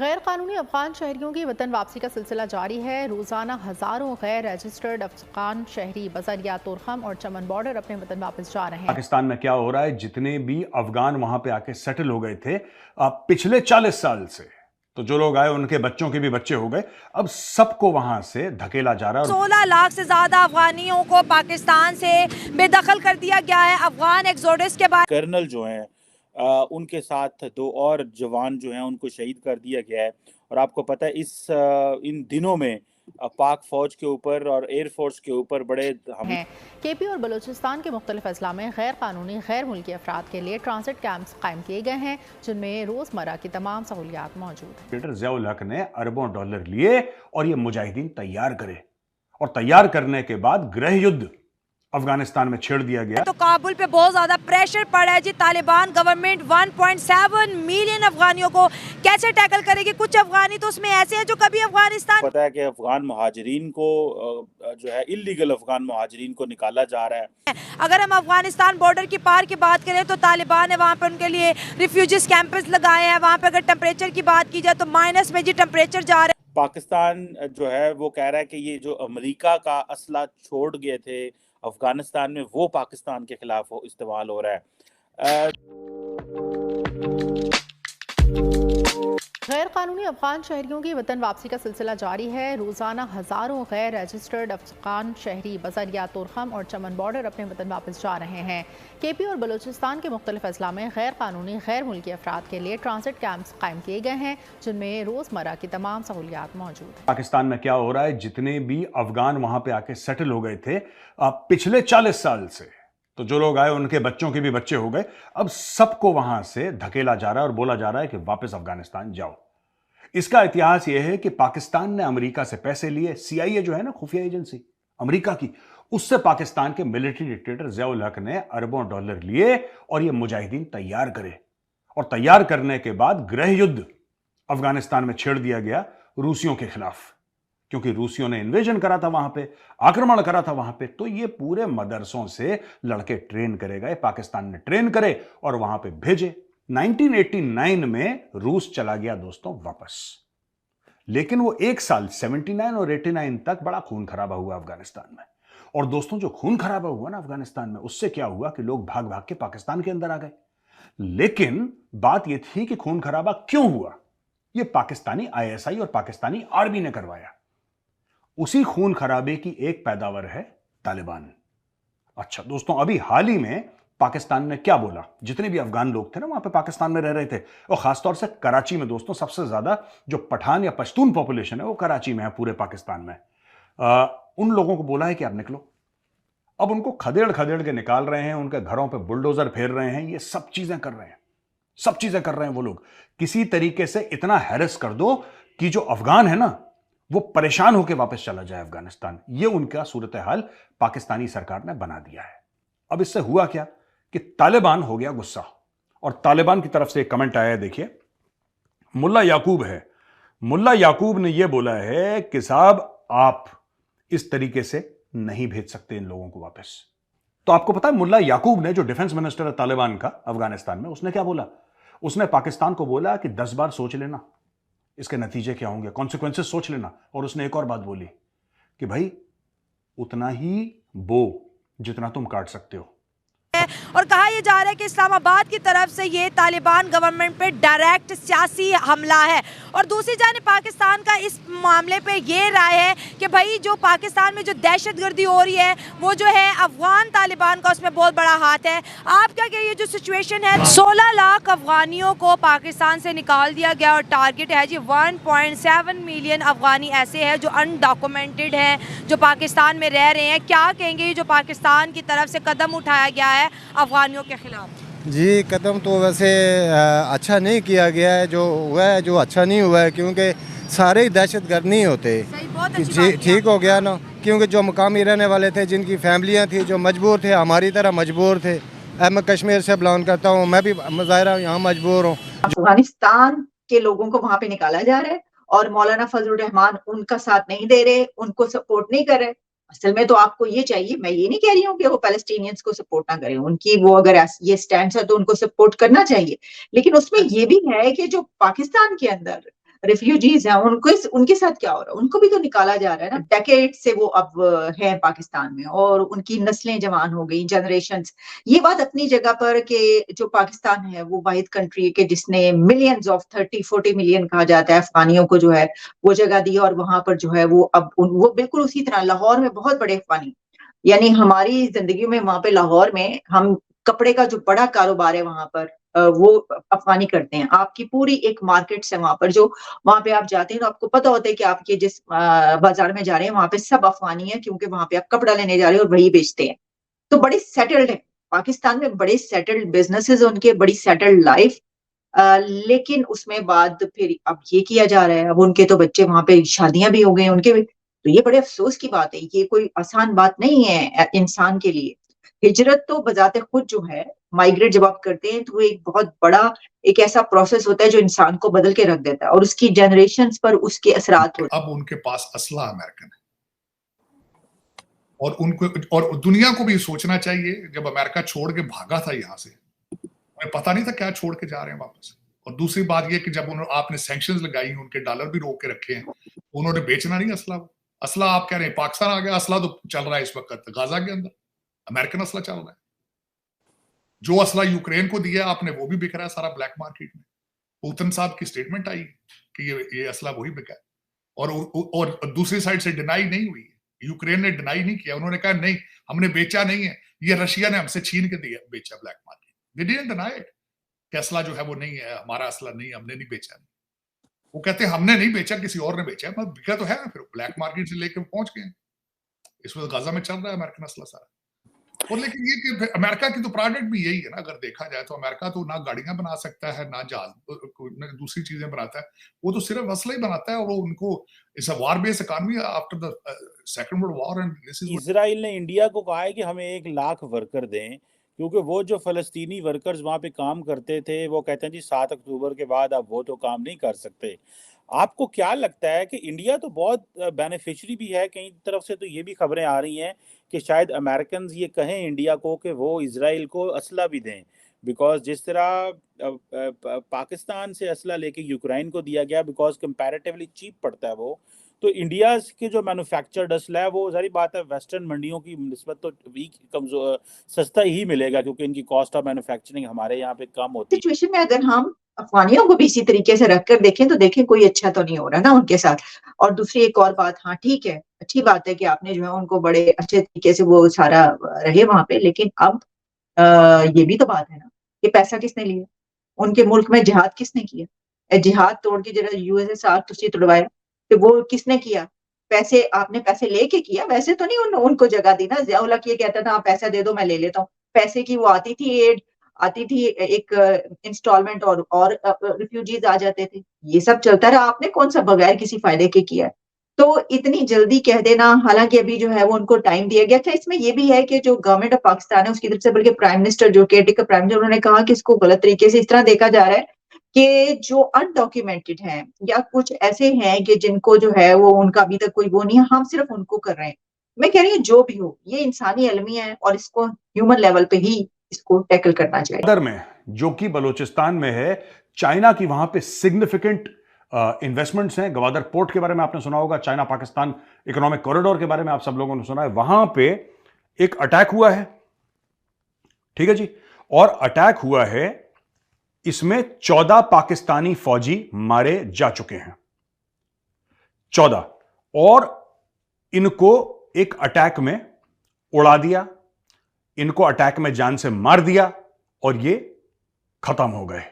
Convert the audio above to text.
गैर कानूनी अफगान शहरियों की वतन वापसी का सिलसिला जारी है। रोजाना हजारों गैर रजिस्टर्ड अफगान शहरी बजरिया तुरखम और चमन बॉर्डर अपने वतन वापस जा रहे हैं। पाकिस्तान में क्या हो रहा है, जितने भी अफगान वहां पे आके सेटल हो गए थे पिछले 40 साल से, तो जो लोग आए उनके बच्चों के भी बच्चे हो गए, अब सबको वहां से धकेला जा रहा है। 16 लाख से ज्यादा अफगानियों को पाकिस्तान से बेदखल कर दिया गया है। अफगान एक्सोडस के बाद कर्नल जो हैं उनके साथ 2 और जवान जो हैं उनको शहीद कर दिया गया है। और आपको पता है इन दिनों में पाक फौज के ऊपर और एयरफोर्स के ऊपर बड़े हमले हैं। केपी और बलूचिस्तान के मुख्तलिफ अजला में गैर कानूनी गैर मुल्की अफराद के लिए ट्रांसिट कैंप्स कायम किए गए हैं, जिनमें रोजमर्रा की तमाम सहूलियात मौजूद हैं। पीटर ज़ियाउल हक ने अरबों डॉलर लिए और ये मुजाहिदीन तैयार करे, और तैयार करने के बाद गृह युद्ध अफगानिस्तान में छेड़ दिया गया। तो काबुल पे बहुत ज्यादा प्रेशर पड़ा है जी। तालिबान गवर्नमेंट 1.7 मिलियन अफगानियों को कैसे टैकल करेगी? कुछ अफगानी तो उसमें ऐसे हैं जो कभी अफगानिस्तान, पता है कि अफगान महाजरीन को जो है इलीगल अफगान महाजरीन को निकाला जा रहा है। अगर हम अफगानिस्तान बॉर्डर की पार की बात करें तो तालिबान ने वहाँ पर उनके लिए रिफ्यूजीज कैंपस लगाए हैं। वहाँ पे अगर टेम्परेचर की बात की जाए तो माइनस में जी टेम्परेचर जा रहा है। पाकिस्तान जो है वो कह रहा है कि ये जो अमेरिका का असला छोड़ गए थे अफगानिस्तान में, वो पाकिस्तान के खिलाफ इस्तेमाल हो रहा है। गैर कानूनी अफगान शहरियों की वतन वापसी का सिलसिला जारी है। रोजाना हजारों गैर रजिस्टर्ड अफगान शहरी बजरिया तुरखम और चमन बॉर्डर अपने वतन वापस जा रहे हैं। केपी और बलूचिस्तान के मुख्तलिफ अजला में गैर कानूनी गैर मुल्की अफराद के लिए ट्रांसिट कैंप्स कायम किए गए हैं, जिनमें रोजमर्रा की तमाम सहूलियात मौजूद हैं। पाकिस्तान में क्या हो रहा है, जितने भी अफगान वहां पे आके सेटल हो गए थे पिछले 40 साल से, तो जो लोग आए उनके बच्चों के भी बच्चे हो गए, अब सबको वहां से धकेला जा रहा है और बोला जा रहा है कि वापस अफगानिस्तान जाओ। इसका इतिहास यह है कि पाकिस्तान ने अमेरिका से पैसे लिए। सीआईए जो है ना, खुफिया एजेंसी अमेरिका की, उससे पाकिस्तान के मिलिट्री डिक्टेटर ज़ियाउल हक ने अरबों डॉलर लिए और ये मुजाहिदीन तैयार करे, और तैयार करने के बाद गृह युद्ध अफगानिस्तान में छेड़ दिया गया रूसियों के खिलाफ, क्योंकि रूसियों ने इन्वेजन करा था वहां पे, आक्रमण करा था वहां पे, तो ये पूरे मदरसों से लड़के ट्रेन करेगा, ये पाकिस्तान ने ट्रेन करे और वहां पे भेजे। 1989 में रूस चला गया दोस्तों वापस, लेकिन वो एक साल 79 और 89 तक बड़ा खून खराबा हुआ अफगानिस्तान में। और दोस्तों, जो खून खराबा हुआ ना अफगानिस्तान में, उससे क्या हुआ कि लोग भाग भाग के पाकिस्तान के अंदर आ गए। लेकिन बात यह थी कि खून खराबा क्यों हुआ, यह पाकिस्तानी आईएसआई और पाकिस्तानी आर्मी ने करवाया। उसी खून खराबे की एक पैदावार है तालिबान। अच्छा दोस्तों, अभी हाल ही में पाकिस्तान ने क्या बोला, जितने भी अफगान लोग थे ना वहां पे पाकिस्तान में रह रहे थे, और खासतौर से कराची में दोस्तों, सबसे ज्यादा जो पठान या पश्तून पॉपुलेशन है वो कराची में है पूरे पाकिस्तान में। उन लोगों को बोला है कि आप निकलो। अब उनको खदेड़ खदेड़ के निकाल रहे हैं, उनके घरों पे बुलडोजर फेर रहे हैं, ये सब चीजें कर रहे हैं, सब चीजें कर रहे हैं वो लोग। किसी तरीके से इतना हैरेस कर दो कि जो अफगान है ना वो परेशान होकर वापस चला जाए अफगानिस्तान। ये उनका सूरत हाल पाकिस्तानी सरकार ने बना दिया है। अब इससे हुआ क्या कि तालिबान हो गया गुस्सा, और तालिबान की तरफ से एक कमेंट आया है, देखिए। मुल्ला याकूब है, मुल्ला याकूब ने यह बोला है कि साहब आप इस तरीके से नहीं भेज सकते इन लोगों को वापस। तो आपको पता है मुल्ला याकूब ने, जो डिफेंस मिनिस्टर है तालिबान का अफगानिस्तान में, उसने क्या बोला? उसने पाकिस्तान को बोला कि 10 बार सोच लेना इसके नतीजे क्या होंगे, कॉन्सिक्वेंसेस सोच लेना। और उसने एक और बात बोली कि भाई उतना ही बो जितना तुम काट सकते हो। और कहा यह जा रहा है कि इस्लामाबाद की तरफ से ये तालिबान गवर्नमेंट पे डायरेक्ट सियासी हमला है। और दूसरी जानिब पाकिस्तान का इस मामले पे ये राय है कि भाई जो पाकिस्तान में जो दहशतगर्दी हो रही है वो जो है अफगान तालिबान का उसमें बहुत बड़ा हाथ है। आपका क्या ये जो सिचुएशन है, 16 लाख अफगानियों को पाकिस्तान से निकाल दिया गया और टारगेट है जी 1.7 मिलियन अफगानी ऐसे हैं जो अनडॉक्यूमेंटेड हैं, जो पाकिस्तान में रह रहे हैं। क्या कहेंगे जो पाकिस्तान की तरफ से कदम उठाया गया है अफगानियों के खिलाफ? जी, कदम तो वैसे अच्छा नहीं किया गया है। जो हुआ है जो अच्छा नहीं हुआ है, क्योंकि सारे ही दहशतगर्द नहीं होते। ठीक हो गया ना, क्योंकि जो मकामी रहने वाले थे, जिनकी फैमिलियां थी, जो मजबूर थे, हमारी तरह मजबूर थे। मैं कश्मीर से बिलोंग करता हूँ, मैं भी मुजाहिरा यहाँ मजबूर हूँ। अफगानिस्तान के लोगों को वहाँ पे निकाला जा रहा है और मौलाना फजलुर रहमान उनका साथ नहीं दे रहे, उनको सपोर्ट नहीं कर रहे। असल में तो आपको ये चाहिए, मैं ये नहीं कह रही हूँ कि वो पैलेस्टीनियंस को सपोर्ट ना करें, उनकी वो अगर ये स्टैंड है तो उनको सपोर्ट करना चाहिए, लेकिन उसमें ये भी है कि जो पाकिस्तान के अंदर रिफ्यूजीज हैं उनको उनके साथ क्या हो रहा है? उनको भी तो निकाला जा रहा है ना। डेकेड से वो अब है पाकिस्तान में और उनकी नस्लें जवान हो गई, जनरेशंस। ये बात अपनी जगह पर कि जो पाकिस्तान है वो वाहिद कंट्री है कि जिसने मिलियंस ऑफ 30-40 मिलियन कहा जाता है अफगानियों को जो है वो जगह दी, और वहां पर जो है वो अब वो बिल्कुल उसी तरह लाहौर में बहुत बड़े अफगानी, यानी हमारी जिंदगी में वहां पे लाहौर में हम कपड़े का जो बड़ा कारोबार है वहां पर वो अफगानी करते हैं। आपकी पूरी एक मार्केट है वहां पर, जो वहां पे आप जाते हैं तो आपको पता होता है कि आप ये जिस बाजार में जा रहे हैं वहां पे सब अफगानी है, क्योंकि वहां पे आप कपड़ा लेने जा रहे हैं और वही बेचते हैं। तो बड़े सेटल्ड है पाकिस्तान में, बड़े सेटल्ड बिजनेसेस उनके, बड़ी सेटल्ड लाइफ। लेकिन उसमें बाद फिर अब ये किया जा रहा है, अब उनके तो बच्चे वहां पे शादियां भी हो गई उनके भी। तो ये बड़े अफसोस की बात है, ये कोई आसान बात नहीं है इंसान के लिए। हिजरत तो बजाते खुद जो है, माइग्रेट जब आप करते हैं तो वो एक बहुत बड़ा एक ऐसा प्रोसेस होता है जो इंसान को बदल के रख देता है और उसकी जनरेशंस पर उसके असरात होते हैं। अब उनके पास असला अमेरिकन है और उनको और दुनिया को भी सोचना चाहिए, जब अमेरिका छोड़ के भागा था यहाँ से, उन्हें पता नहीं था क्या छोड़ के जा रहे हैं वापस। और दूसरी बात यह कि जब आपने सैंक्शंस लगाई, उनके डॉलर भी रोक के रखे हैं, उन्होंने बेचना नहीं असला। असला आप कह रहे हैं पाकिस्तान आ गया, असला तो चल रहा है इस वक्त गाजा के अंदर, अमेरिकन असला चल रहा है। जो असला यूक्रेन को दिया आपने वो भी बिक रहा है सारा ब्लैक मार्केट में। पुतिन साहब की स्टेटमेंट आई कि ये असला वही बिका है, और दूसरी साइड से डिनाई नहीं हुई, यूक्रेन ने डिनाई नहीं किया, उन्होंने कहा नहीं हमने बेचा नहीं है, ये रशिया ने हमसे छीन के दिया बेचा black market. They didn't deny it कि असला जो है वो नहीं है, हमारा असला नहीं, हमने नहीं बेचा। वो कहते हैं हमने नहीं बेचा, किसी और ने बेचा है, मतलब बिका तो है, फिर ब्लैक मार्केट से लेकर पहुंच गए। इसमें गाजा में चल रहा है अमेरिकन असला सारा। और लेकिन ये कि अमेरिका की तो प्रोडक्ट भी यही है ना, अगर देखा जाए तो अमेरिका तो ना गाड़ियां बना सकता है, ना जहाज, दूसरी चीजें बनाता है, वो तो सिर्फ असला ही बनाता है। और वो उनको इस war based economy after the second world war. And this is Israel ने इंडिया को कहा है कि हमें 1 लाख वर्कर दें, क्योंकि वो जो फलस्तीनी वर्कर्स वहाँ पे काम करते थे वो कहते हैं जी 7 अक्टूबर के बाद अब वो तो काम नहीं कर सकते। आपको क्या लगता है कि इंडिया तो बहुत बेनिफिशियरी भी है, कई तरफ से तो ये भी खबरें आ रही हैं कि शायद अमेरिकन ये कहें इंडिया को कि वो इजराइल को असला भी दें, बिकॉज जिस तरह पाकिस्तान से असला लेके यूक्रेन को दिया गया बिकॉज कंपैरेटिवली चीप पड़ता है वो, तो इंडिया के जो मैन्युफैक्चर्ड असला है वो सारी बात है वेस्टर्न मंडियों की निस्बत तो वीक कमजोर सस्ता ही मिलेगा, क्योंकि इनकी कॉस्ट ऑफ मैन्युफैक्चरिंग हमारे यहाँ पे कम होती है। सिचुएशन में अगर हम अफगानियों को भी इसी तरीके से रखकर देखें तो देखें कोई अच्छा तो नहीं हो रहा ना उनके साथ। और दूसरी एक और बात, हाँ ठीक है, अच्छी बात है कि आपने जो है उनको बड़े अच्छे तरीके से वो सारा रहे वहां पे, लेकिन अब ये भी तो बात है ना कि पैसा किसने लिया, उनके मुल्क में जिहाद किसने किया? जिहाद तोड़ के जरा यूएसएसआर तुसी तोड़वाया, तो वो किसने किया? पैसे आपने पैसे लेके किया, वैसे तो नहीं उनको जगह दी ना। जियाउल हक ये कहता था हाँ पैसा दे दो मैं ले लेता हूँ, पैसे की वो आती थी एड, आती थी एक इंस्टॉलमेंट, और रिफ्यूजीज आ जाते थे, ये सब चलता रहा। आपने कौन सा बगैर किसी फायदे के किया है? तो इतनी जल्दी कह देना, हालांकि अभी जो है वो उनको टाइम दिया गया था। इसमें ये भी है कि जो गवर्नमेंट ऑफ पाकिस्तान है उसकी तरफ से, बल्कि प्राइम मिनिस्टर जो केयरटेकर प्राइम मिनिस्टर, उन्होंने कहा कि इसको गलत तरीके से इस तरह देखा जा रहा है कि जो अनडॉक्यूमेंटेड हैं या कुछ ऐसे हैं कि जिनको जो है वो उनका अभी तक कोई वो नहीं है, हम सिर्फ उनको कर रहे हैं। मैं कह रही हूँ जो भी हो ये इंसानी अलमिया है और इसको ह्यूमन लेवल पे ही इसको टैकल करना चाहिए। गवादर में, जो कि बलूचिस्तान में है, चाइना की वहां पे सिग्निफिकेंट इन्वेस्टमेंट्स हैं। गवादर पोर्ट के बारे में आपने सुना होगा, चाइना पाकिस्तान इकोनॉमिक कॉरिडोर के बारे में आप सब लोगों ने सुना है। वहां पे एक अटैक हुआ है, ठीक है जी, और अटैक हुआ है, इसमें 14 पाकिस्तानी फौजी मारे जा चुके हैं, 14, और इनको एक अटैक में उड़ा दिया, इनको अटैक में जान से मार दिया और ये खत्म हो गए।